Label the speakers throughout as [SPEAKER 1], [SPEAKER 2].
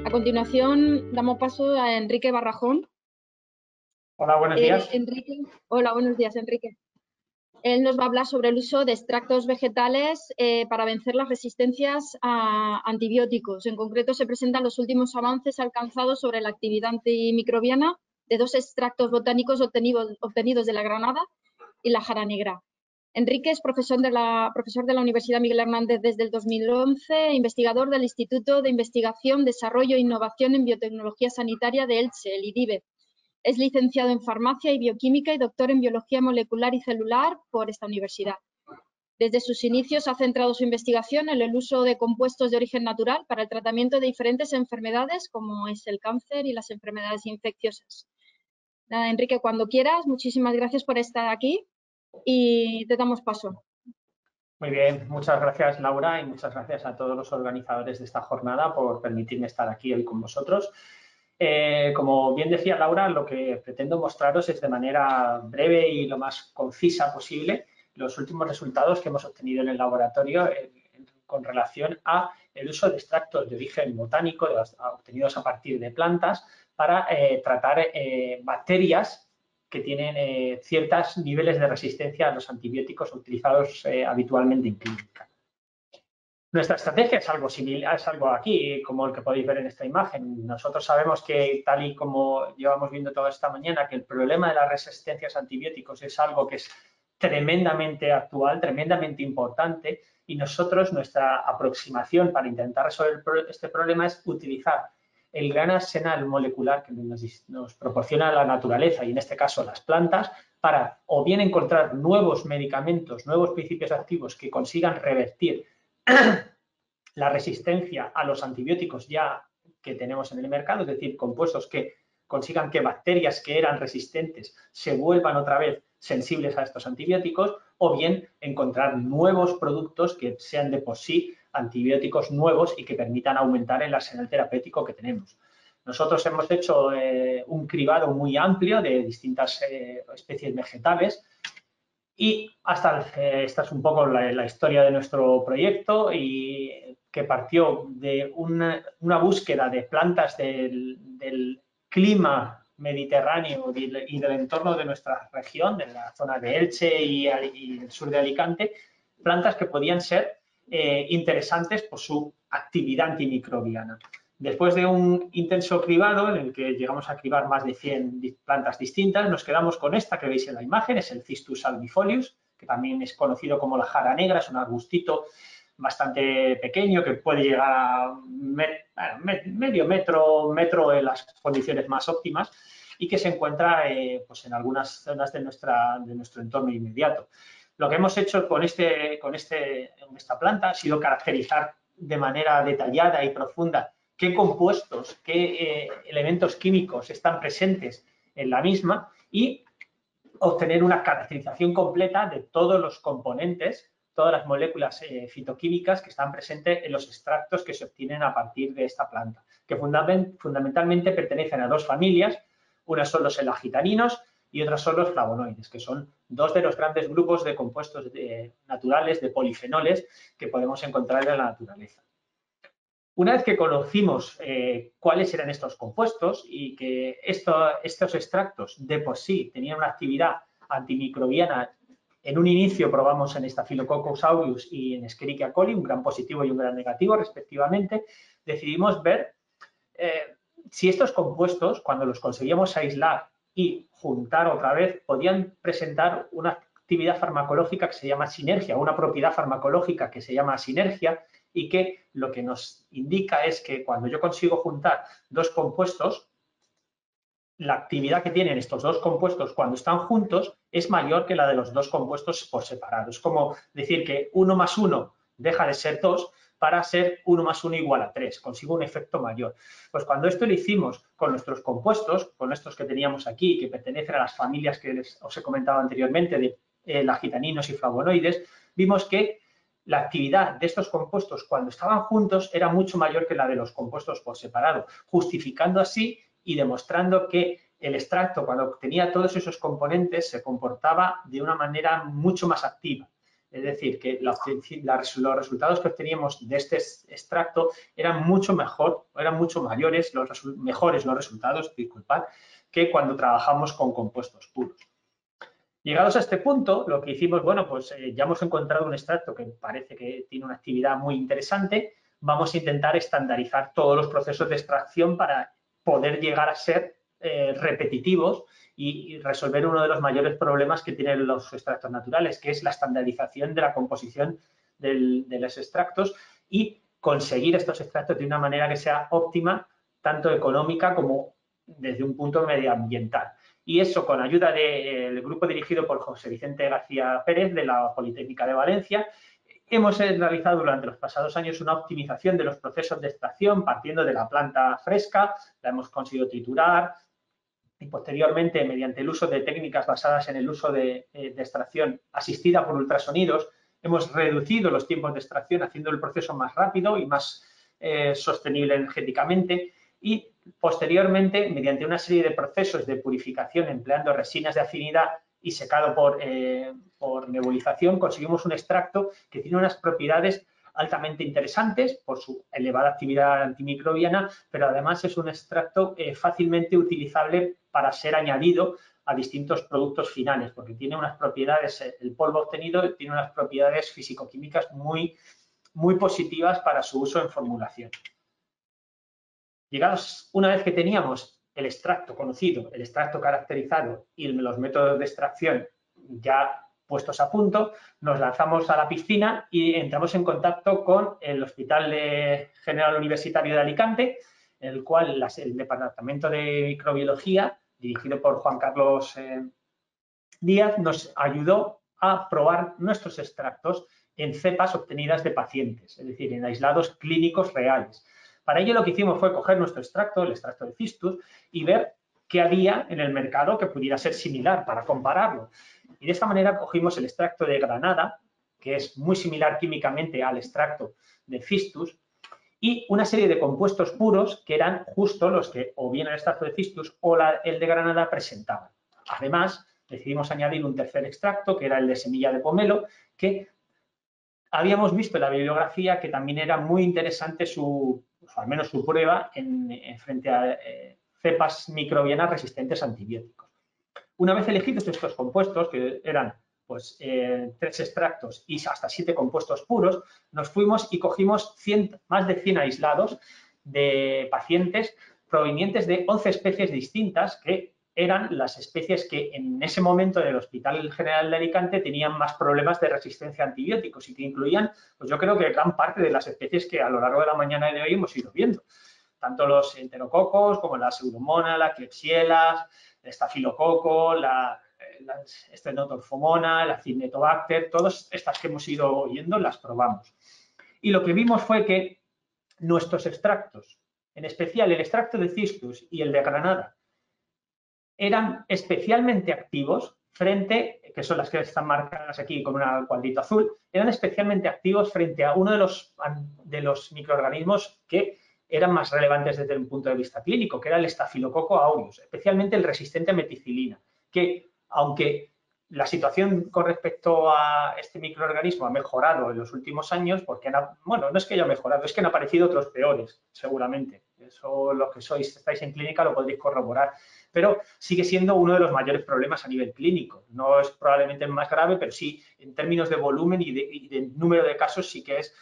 [SPEAKER 1] A continuación, damos paso a Enrique Barrajón.
[SPEAKER 2] Hola, buenos días.
[SPEAKER 1] Hola, buenos días, Enrique. Él nos va a hablar sobre el uso de extractos vegetales para vencer las resistencias a antibióticos. En concreto, se presentan los últimos avances alcanzados sobre la actividad antimicrobiana de dos extractos botánicos obtenidos de la granada y la jara negra. Enrique es profesor de la Universidad Miguel Hernández desde el 2011, investigador del Instituto de Investigación, Desarrollo e Innovación en Biotecnología Sanitaria de Elche, el IDIBE. Es licenciado en Farmacia y Bioquímica y doctor en Biología Molecular y Celular por esta universidad. Desde sus inicios ha centrado su investigación en el uso de compuestos de origen natural para el tratamiento de diferentes enfermedades, como es el cáncer y las enfermedades infecciosas. Nada, Enrique, cuando quieras, muchísimas gracias por estar aquí y te damos paso.
[SPEAKER 2] Muy bien, muchas gracias, Laura, y muchas gracias a todos los organizadores de esta jornada por permitirme estar aquí hoy con vosotros. Como bien decía Laura, lo que pretendo mostraros es de manera breve y lo más concisa posible los últimos resultados que hemos obtenido en el laboratorio con relación a el uso de extractos de origen botánico obtenidos a partir de plantas para tratar bacterias que tienen ciertos niveles de resistencia a los antibióticos utilizados habitualmente en clínica. Nuestra estrategia es algo similar, es algo aquí, como el que podéis ver en esta imagen. Nosotros sabemos que, tal y como llevamos viendo toda esta mañana, que el problema de las resistencias a antibióticos es algo que es tremendamente actual, tremendamente importante, y nosotros, nuestra aproximación para intentar resolver este problema es utilizar el gran arsenal molecular que nos proporciona la naturaleza, y en este caso las plantas, para o bien encontrar nuevos medicamentos, nuevos principios activos que consigan revertir la resistencia a los antibióticos ya que tenemos en el mercado, es decir, compuestos que consigan que bacterias que eran resistentes se vuelvan otra vez sensibles a estos antibióticos, o bien encontrar nuevos productos que sean de por sí antibióticos nuevos y que permitan aumentar el arsenal terapéutico que tenemos. Nosotros hemos hecho un cribado muy amplio de distintas especies vegetales. Y esta es un poco la historia de nuestro proyecto, y que partió de una búsqueda de plantas del clima mediterráneo y del entorno de nuestra región, de la zona de Elche y el sur de Alicante, plantas que podían ser interesantes por su actividad antimicrobiana. Después de un intenso cribado, en el que llegamos a cribar más de 100 plantas distintas, nos quedamos con esta que veis en la imagen, es el Cistus albifolius, que también es conocido como la jara negra, es un arbustito bastante pequeño que puede llegar a medio metro en las condiciones más óptimas, y que se encuentra pues en algunas zonas de nuestro entorno inmediato. Lo que hemos hecho con esta planta ha sido caracterizar de manera detallada y profunda qué compuestos, qué elementos químicos están presentes en la misma, y obtener una caracterización completa de todos los componentes, todas las moléculas fitoquímicas que están presentes en los extractos que se obtienen a partir de esta planta, que fundamentalmente pertenecen a dos familias. Unas son los elagitaninos y otras son los flavonoides, que son dos de los grandes grupos de compuestos naturales, de polifenoles, que podemos encontrar en la naturaleza. Una vez que conocimos cuáles eran estos compuestos y que estos extractos de por sí tenían una actividad antimicrobiana, en un inicio probamos en Staphylococcus aureus y en Escherichia coli, un gran positivo y un gran negativo respectivamente, decidimos ver si estos compuestos, cuando los conseguíamos aislar y juntar otra vez, podían presentar una actividad farmacológica que se llama sinergia, una propiedad farmacológica que se llama sinergia, y que lo que nos indica es que cuando yo consigo juntar dos compuestos, la actividad que tienen estos dos compuestos cuando están juntos es mayor que la de los dos compuestos por separado. Es como decir que 1 más 1 deja de ser 2 para ser 1 más 1 igual a 3. Consigo un efecto mayor. Pues cuando esto lo hicimos con nuestros compuestos, con estos que teníamos aquí, que pertenecen a las familias que os he comentado anteriormente, de elagitaninos y flavonoides, vimos que la actividad de estos compuestos cuando estaban juntos era mucho mayor que la de los compuestos por separado, justificando así y demostrando que el extracto, cuando obtenía todos esos componentes, se comportaba de una manera mucho más activa. Es decir, que los resultados que obteníamos de este extracto eran mucho mayores, mejores los resultados, disculpad, que cuando trabajamos con compuestos puros. Llegados a este punto, lo que hicimos, bueno, pues ya hemos encontrado un extracto que parece que tiene una actividad muy interesante. Vamos a intentar estandarizar todos los procesos de extracción para poder llegar a ser repetitivos y resolver uno de los mayores problemas que tienen los extractos naturales, que es la estandarización de la composición de los extractos y conseguir estos extractos de una manera que sea óptima, tanto económica como desde un punto medioambiental. Y eso con ayuda del grupo dirigido por José Vicente García Pérez de la Politécnica de Valencia. Hemos realizado durante los pasados años una optimización de los procesos de extracción partiendo de la planta fresca, la hemos conseguido triturar y posteriormente mediante el uso de técnicas basadas en el uso de extracción asistida por ultrasonidos, hemos reducido los tiempos de extracción haciendo el proceso más rápido y más sostenible energéticamente y posteriormente mediante una serie de procesos de purificación empleando resinas de afinidad y secado por nebulización, conseguimos un extracto que tiene unas propiedades altamente interesantes por su elevada actividad antimicrobiana, pero además es un extracto fácilmente utilizable para ser añadido a distintos productos finales, porque tiene unas propiedades, el polvo obtenido tiene unas propiedades físico-químicas muy positivas para su uso en formulación. Llegados, una vez que teníamos el extracto conocido, el extracto caracterizado y los métodos de extracción ya puestos a punto, nos lanzamos a la piscina y entramos en contacto con el Hospital General Universitario de Alicante, en el cual el Departamento de Microbiología, dirigido por Juan Carlos Díaz, nos ayudó a probar nuestros extractos en cepas obtenidas de pacientes, es decir, en aislados clínicos reales. Para ello lo que hicimos fue coger nuestro extracto, el extracto de cistus, y ver qué había en el mercado que pudiera ser similar para compararlo. Y de esta manera cogimos el extracto de granada, que es muy similar químicamente al extracto de cistus, y una serie de compuestos puros que eran justo los que o bien el extracto de cistus o el de granada presentaban. Además, decidimos añadir un tercer extracto, que era el de semilla de pomelo, que habíamos visto en la bibliografía que también era muy interesante al menos su prueba frente a cepas microbianas resistentes a antibióticos. Una vez elegidos estos compuestos, que eran pues 3 extractos y hasta 7 compuestos puros, nos fuimos y cogimos más de 100 aislados de pacientes provenientes de 11 especies distintas que eran las especies que en ese momento en el Hospital General de Alicante tenían más problemas de resistencia a antibióticos y que incluían, pues yo creo que gran parte de las especies que a lo largo de la mañana de hoy hemos ido viendo. Tanto los enterococos como la pseudomonas, la klebsiella, el estafilococo, la Stenotorfomona, la Cinnetobacter, todas estas que hemos ido oyendo las probamos. Y lo que vimos fue que nuestros extractos, en especial el extracto de cistus y el de granada, eran especialmente activos frente, que son las que están marcadas aquí con un cuadrito azul, eran especialmente activos frente a uno de los microorganismos que eran más relevantes desde un punto de vista clínico, que era el Staphylococcus aureus, especialmente el resistente a meticilina, que aunque la situación con respecto a este microorganismo ha mejorado en los últimos años, porque, bueno, no es que haya mejorado, es que han aparecido otros peores, seguramente. Eso, los que estáis en clínica, lo podréis corroborar. Pero sigue siendo uno de los mayores problemas a nivel clínico. No es probablemente el más grave, pero sí, en términos de volumen y de número de casos, sí que es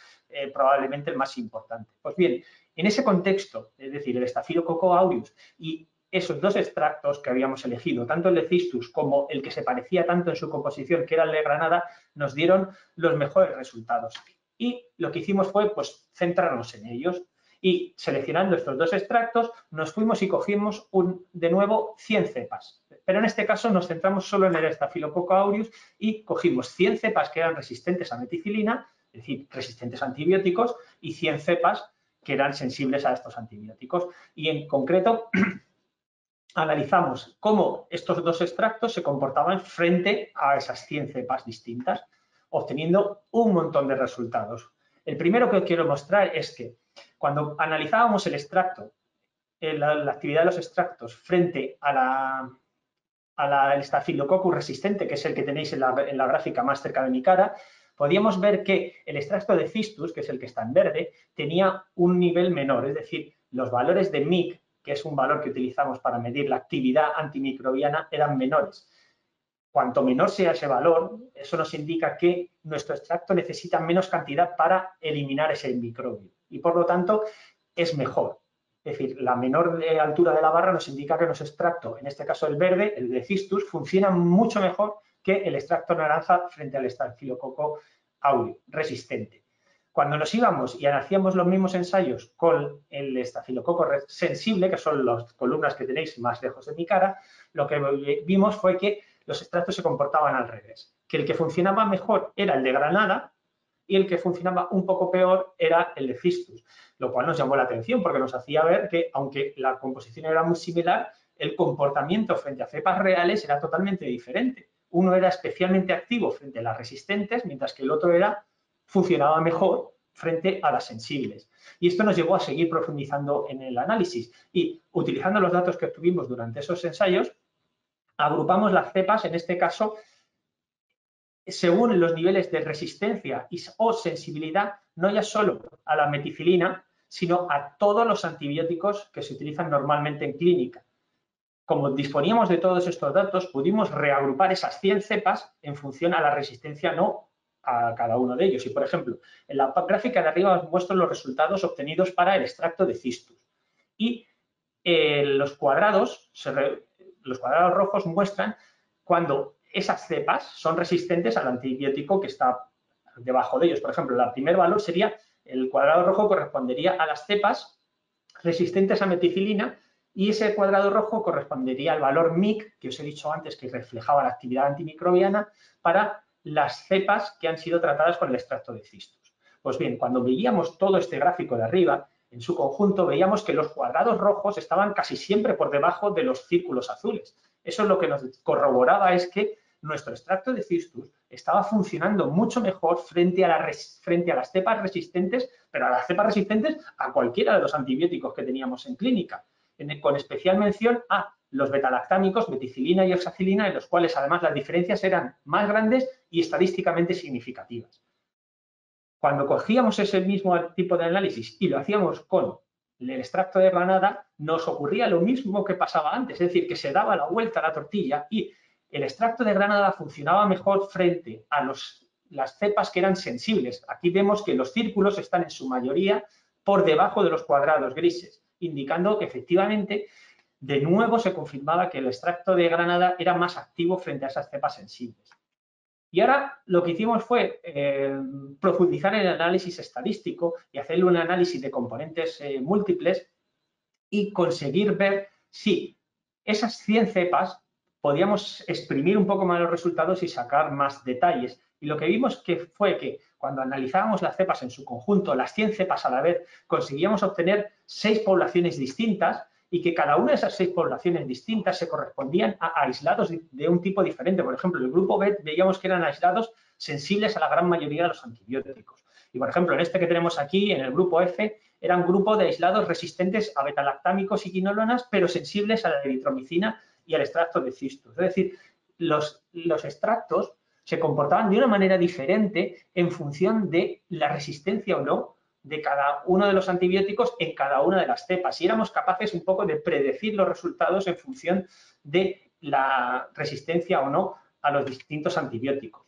[SPEAKER 2] probablemente el más importante. Pues bien, en ese contexto, es decir, el Staphylococcus aureus y esos 2 extractos que habíamos elegido, tanto el de cistus como el que se parecía tanto en su composición, que era el de granada, nos dieron los mejores resultados. Y lo que hicimos fue pues, centrarnos en ellos. Y seleccionando estos 2 extractos, nos fuimos y cogimos de nuevo 100 cepas. Pero en este caso nos centramos solo en el Staphylococcus aureus y cogimos 100 cepas que eran resistentes a meticilina, es decir, resistentes a antibióticos, y 100 cepas que eran sensibles a estos antibióticos. Y en concreto, analizamos cómo estos 2 extractos se comportaban frente a esas 100 cepas distintas, obteniendo un montón de resultados. El primero que os quiero mostrar es que cuando analizábamos el extracto, la actividad de los extractos frente a el Staphylococcus resistente, que es el que tenéis en la gráfica más cerca de mi cara, podíamos ver que el extracto de cistus, que es el que está en verde, tenía un nivel menor, es decir, los valores de MIC, que es un valor que utilizamos para medir la actividad antimicrobiana, eran menores. Cuanto menor sea ese valor, eso nos indica que nuestro extracto necesita menos cantidad para eliminar ese microbio y, por lo tanto, es mejor. Es decir, la menor altura de la barra nos indica que nuestro extracto, en este caso el verde, el de cistus, funciona mucho mejor que el extracto naranja frente al estafilococo aureus resistente. Cuando nos íbamos y hacíamos los mismos ensayos con el estafilococo sensible, que son las columnas que tenéis más lejos de mi cara, lo que vimos fue que los extractos se comportaban al revés, que el que funcionaba mejor era el de Granada y el que funcionaba un poco peor era el de cistus, lo cual nos llamó la atención porque nos hacía ver que, aunque la composición era muy similar, el comportamiento frente a cepas reales era totalmente diferente. Uno era especialmente activo frente a las resistentes, mientras que el otro funcionaba mejor frente a las sensibles. Y esto nos llevó a seguir profundizando en el análisis y, utilizando los datos que obtuvimos durante esos ensayos, agrupamos las cepas, en este caso, según los niveles de resistencia o sensibilidad, no ya solo a la meticilina, sino a todos los antibióticos que se utilizan normalmente en clínica. Como disponíamos de todos estos datos, pudimos reagrupar esas 100 cepas en función a la resistencia no a cada uno de ellos. Y, por ejemplo, en la gráfica de arriba os muestro los resultados obtenidos para el extracto de cistus. Y los cuadrados rojos muestran cuando esas cepas son resistentes al antibiótico que está debajo de ellos. Por ejemplo, el primer valor sería, el cuadrado rojo correspondería a las cepas resistentes a meticilina y ese cuadrado rojo correspondería al valor MIC, que os he dicho antes que reflejaba la actividad antimicrobiana, para las cepas que han sido tratadas con el extracto de cistus. Pues bien, cuando veíamos todo este gráfico de arriba, en su conjunto veíamos que los cuadrados rojos estaban casi siempre por debajo de los círculos azules. Eso es lo que nos corroboraba es que nuestro extracto de cistus estaba funcionando mucho mejor frente a las cepas resistentes, pero a las cepas resistentes a cualquiera de los antibióticos que teníamos en clínica, con especial mención a los betalactámicos, meticilina y oxacilina, en los cuales además las diferencias eran más grandes y estadísticamente significativas. Cuando cogíamos ese mismo tipo de análisis y lo hacíamos con el extracto de Granada, nos ocurría lo mismo que pasaba antes, es decir, que se daba la vuelta a la tortilla y el extracto de Granada funcionaba mejor frente a las cepas que eran sensibles. Aquí vemos que los círculos están en su mayoría por debajo de los cuadrados grises, indicando que efectivamente de nuevo se confirmaba que el extracto de Granada era más activo frente a esas cepas sensibles. Y ahora lo que hicimos fue profundizar en el análisis estadístico y hacerle un análisis de componentes múltiples y conseguir ver si esas 100 cepas podíamos exprimir un poco más los resultados y sacar más detalles. Y lo que vimos fue que cuando analizábamos las cepas en su conjunto, las 100 cepas a la vez, conseguíamos obtener 6 poblaciones distintas y que cada una de esas 6 poblaciones distintas se correspondían a aislados de un tipo diferente. Por ejemplo, en el grupo B veíamos que eran aislados sensibles a la gran mayoría de los antibióticos. Y, por ejemplo, en este que tenemos aquí, en el grupo F, era un grupo de aislados resistentes a betalactámicos y quinolonas, pero sensibles a la eritromicina y al extracto de cistus. Es decir, los extractos se comportaban de una manera diferente en función de la resistencia o no de cada uno de los antibióticos en cada una de las cepas. Y éramos capaces un poco de predecir los resultados en función de la resistencia o no a los distintos antibióticos.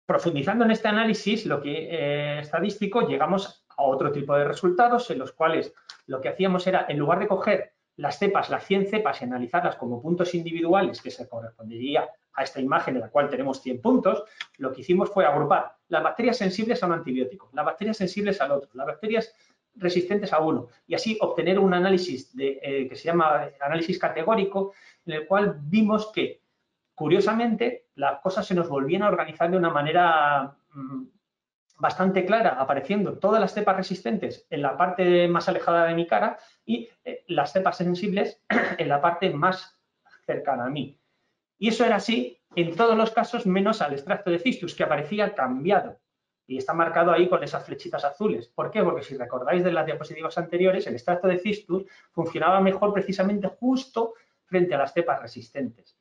[SPEAKER 2] Profundizando en este análisis estadístico, llegamos a otro tipo de resultados en los cuales lo que hacíamos era, en lugar de coger las 100 cepas y analizarlas como puntos individuales, que se correspondería a esta imagen de la cual tenemos 100 puntos, lo que hicimos fue agrupar las bacterias sensibles a un antibiótico, las bacterias sensibles al otro, las bacterias resistentes a uno, y así obtener un análisis que se llama análisis categórico, en el cual vimos que, curiosamente, las cosas se nos volvían a organizar de una manera bastante clara, apareciendo todas las cepas resistentes en la parte más alejada de mi cara y las cepas sensibles en la parte más cercana a mí. Y eso era así en todos los casos, menos al extracto de cistus, que aparecía cambiado. Y está marcado ahí con esas flechitas azules. ¿Por qué? Porque si recordáis de las diapositivas anteriores, el extracto de cistus funcionaba mejor precisamente justo frente a las cepas resistentes.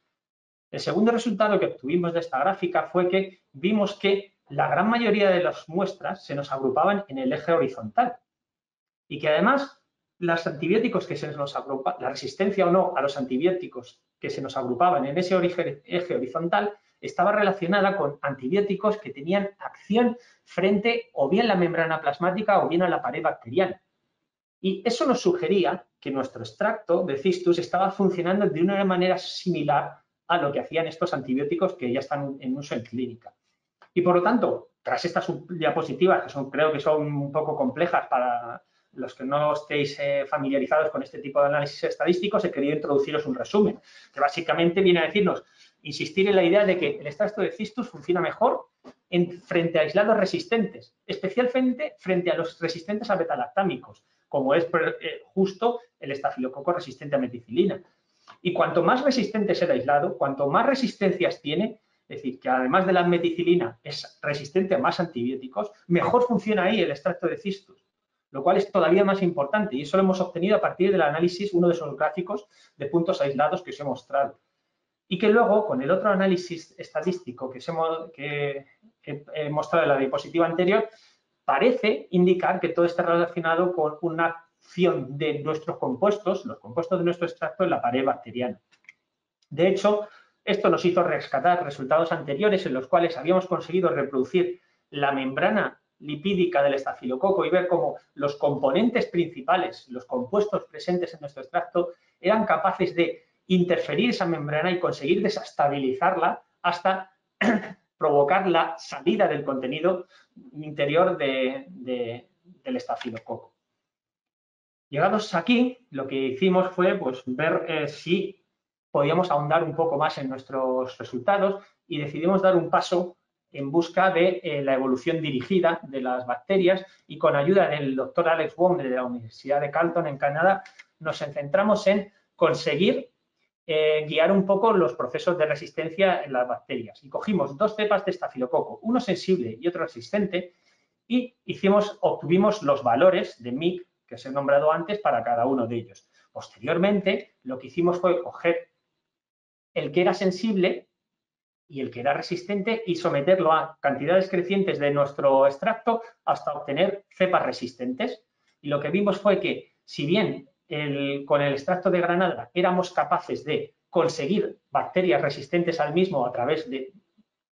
[SPEAKER 2] El segundo resultado que obtuvimos de esta gráfica fue que vimos que la gran mayoría de las muestras se nos agrupaban en el eje horizontal y que además los antibióticos que se nos agrupaban, la resistencia o no a los antibióticos que se nos agrupaban en ese eje horizontal estaba relacionada con antibióticos que tenían acción frente o bien a la membrana plasmática o bien a la pared bacteriana. Y eso nos sugería que nuestro extracto de cistus estaba funcionando de una manera similar a lo que hacían estos antibióticos que ya están en uso en clínica. Y por lo tanto, tras estas diapositivas, que creo que son un poco complejas para los que no estéis familiarizados con este tipo de análisis estadísticos, he querido introduciros un resumen, que básicamente viene a decirnos, insistir en la idea de que el extracto de cistus funciona mejor frente a aislados resistentes, especialmente frente a los resistentes a betalactámicos, como es justo el estafilococo resistente a meticilina. Y cuanto más resistente es el aislado, cuanto más resistencias tiene, es decir, que además de la meticilina es resistente a más antibióticos, mejor funciona ahí el extracto de cistus, lo cual es todavía más importante y eso lo hemos obtenido a partir del análisis, uno de esos gráficos de puntos aislados que os he mostrado. Y que luego, con el otro análisis estadístico que he mostrado en la diapositiva anterior, parece indicar que todo está relacionado con una acción de nuestros compuestos, los compuestos de nuestro extracto en la pared bacteriana. De hecho, esto nos hizo rescatar resultados anteriores en los cuales habíamos conseguido reproducir la membrana lipídica del estafilococo y ver cómo los componentes principales, los compuestos presentes en nuestro extracto, eran capaces de interferir esa membrana y conseguir desestabilizarla hasta provocar la salida del contenido interior del estafilococo. Llegados aquí, lo que hicimos fue pues, ver si podíamos ahondar un poco más en nuestros resultados y decidimos dar un paso en busca de la evolución dirigida de las bacterias y con ayuda del doctor Alex Wong de la Universidad de Carleton en Canadá nos centramos en conseguir guiar un poco los procesos de resistencia en las bacterias. Y cogimos dos cepas de estafilococo, uno sensible y otro resistente, y obtuvimos los valores de MIC que os he nombrado antes para cada uno de ellos. Posteriormente, lo que hicimos fue coger el que era sensible y el que era resistente y someterlo a cantidades crecientes de nuestro extracto hasta obtener cepas resistentes. Y lo que vimos fue que, si bien con el extracto de granada éramos capaces de conseguir bacterias resistentes al mismo a través de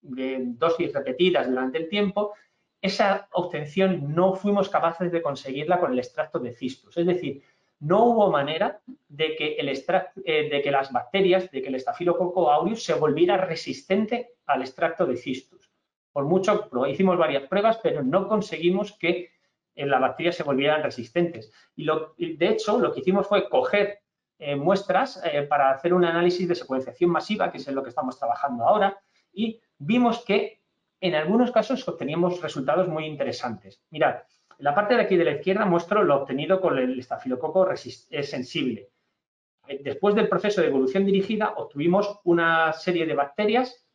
[SPEAKER 2] dosis repetidas durante el tiempo, esa obtención no fuimos capaces de conseguirla con el extracto de cistus. Es decir, no hubo manera de que las bacterias, de que el estafilococo aureus se volviera resistente al extracto de cistus. Por mucho, hicimos varias pruebas, pero no conseguimos que las bacterias se volvieran resistentes. Y de hecho, lo que hicimos fue coger muestras para hacer un análisis de secuenciación masiva, que es en lo que estamos trabajando ahora, y vimos que en algunos casos obteníamos resultados muy interesantes. Mirad, en la parte de aquí de la izquierda muestro lo obtenido con el estafilococo sensible. Después del proceso de evolución dirigida, obtuvimos una serie de bacterias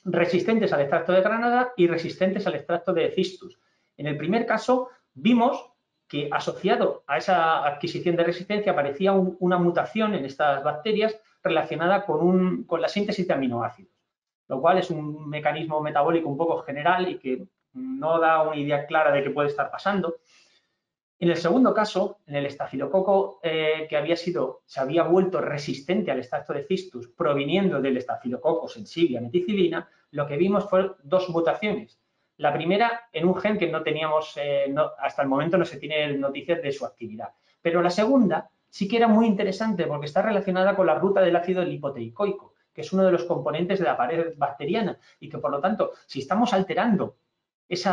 [SPEAKER 2] resistentes al extracto de granada y resistentes al extracto de cistus. En el primer caso, vimos que asociado a esa adquisición de resistencia aparecía una mutación en estas bacterias relacionada con la síntesis de aminoácidos, lo cual es un mecanismo metabólico un poco general y que no da una idea clara de qué puede estar pasando. En el segundo caso, en el estafilococo se había vuelto resistente al extracto de cistus proviniendo del estafilococo sensible a meticilina, lo que vimos fue dos mutaciones. La primera en un gen que no teníamos, hasta el momento no se tiene noticias de su actividad. Pero la segunda sí que era muy interesante porque está relacionada con la ruta del ácido lipoteicoico, que es uno de los componentes de la pared bacteriana y que, por lo tanto, si estamos alterando ese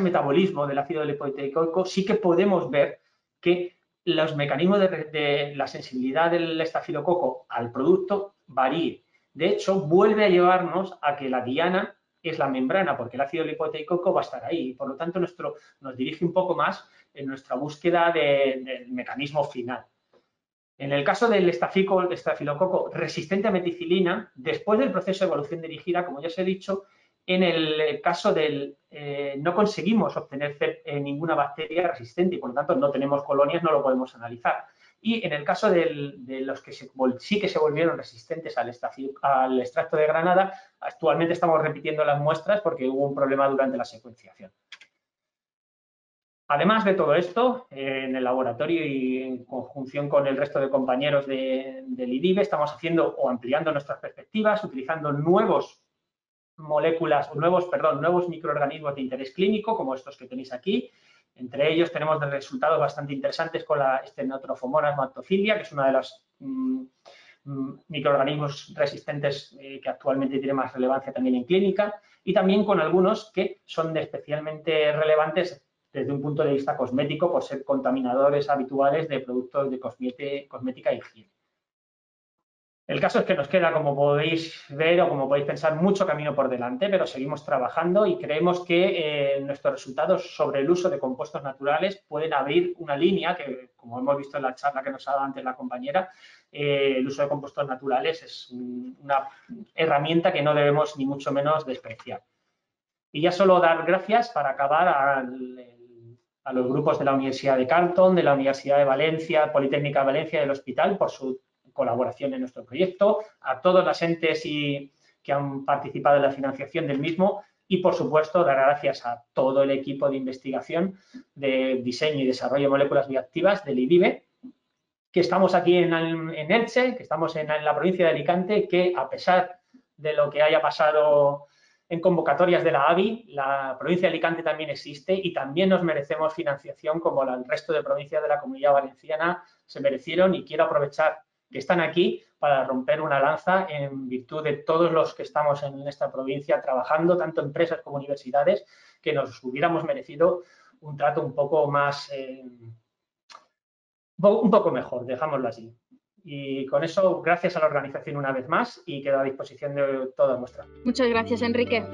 [SPEAKER 2] metabolismo del ácido lipoteicoico, sí que podemos ver que los mecanismos de la sensibilidad del estafilococo al producto varíe. De hecho, vuelve a llevarnos a que la diana es la membrana, porque el ácido lipoteicoico va a estar ahí. Por lo tanto, nos dirige un poco más en nuestra búsqueda del mecanismo final. En el caso del estafilococo resistente a meticilina, después del proceso de evolución dirigida, como ya os he dicho, en el caso no conseguimos obtener ninguna bacteria resistente y por lo tanto no tenemos colonias, no lo podemos analizar. Y en el caso de los que sí que se volvieron resistentes al extracto de granada, actualmente estamos repitiendo las muestras porque hubo un problema durante la secuenciación. Además de todo esto, en el laboratorio y en conjunción con el resto de compañeros del IDIBE, estamos haciendo o ampliando nuestras perspectivas, utilizando nuevos microorganismos de interés clínico, como estos que tenéis aquí. Entre ellos tenemos resultados bastante interesantes con la Stenotrophomonas maltophilia, que es una de las microorganismos resistentes que actualmente tiene más relevancia también en clínica, y también con algunos que son especialmente relevantes desde un punto de vista cosmético por ser contaminadores habituales de productos de cosmética y higiene. El caso es que nos queda, como podéis ver o como podéis pensar, mucho camino por delante, pero seguimos trabajando y creemos que nuestros resultados sobre el uso de compuestos naturales pueden abrir una línea que, como hemos visto en la charla que nos ha dado antes la compañera, el uso de compuestos naturales es una herramienta que no debemos ni mucho menos despreciar. Y ya solo dar gracias para acabar a los grupos de la Universidad de Carleton, de la Universidad de Valencia, Politécnica de Valencia y del Hospital por su colaboración en nuestro proyecto, a todos los entes que han participado en la financiación del mismo y, por supuesto, dar gracias a todo el equipo de investigación de diseño y desarrollo de moléculas bioactivas del IDIBE, que estamos aquí en Elche, que estamos en la provincia de Alicante, que a pesar de lo que haya pasado en convocatorias de la ABI, la provincia de Alicante también existe y también nos merecemos financiación como el resto de provincias de la Comunidad Valenciana se merecieron, y quiero aprovechar que están aquí para romper una lanza en virtud de todos los que estamos en esta provincia trabajando, tanto empresas como universidades, que nos hubiéramos merecido un trato un poco más, un poco mejor, dejámoslo así. Y con eso, gracias a la organización una vez más y quedo a disposición de toda vuestra.
[SPEAKER 1] Muchas gracias, Enrique.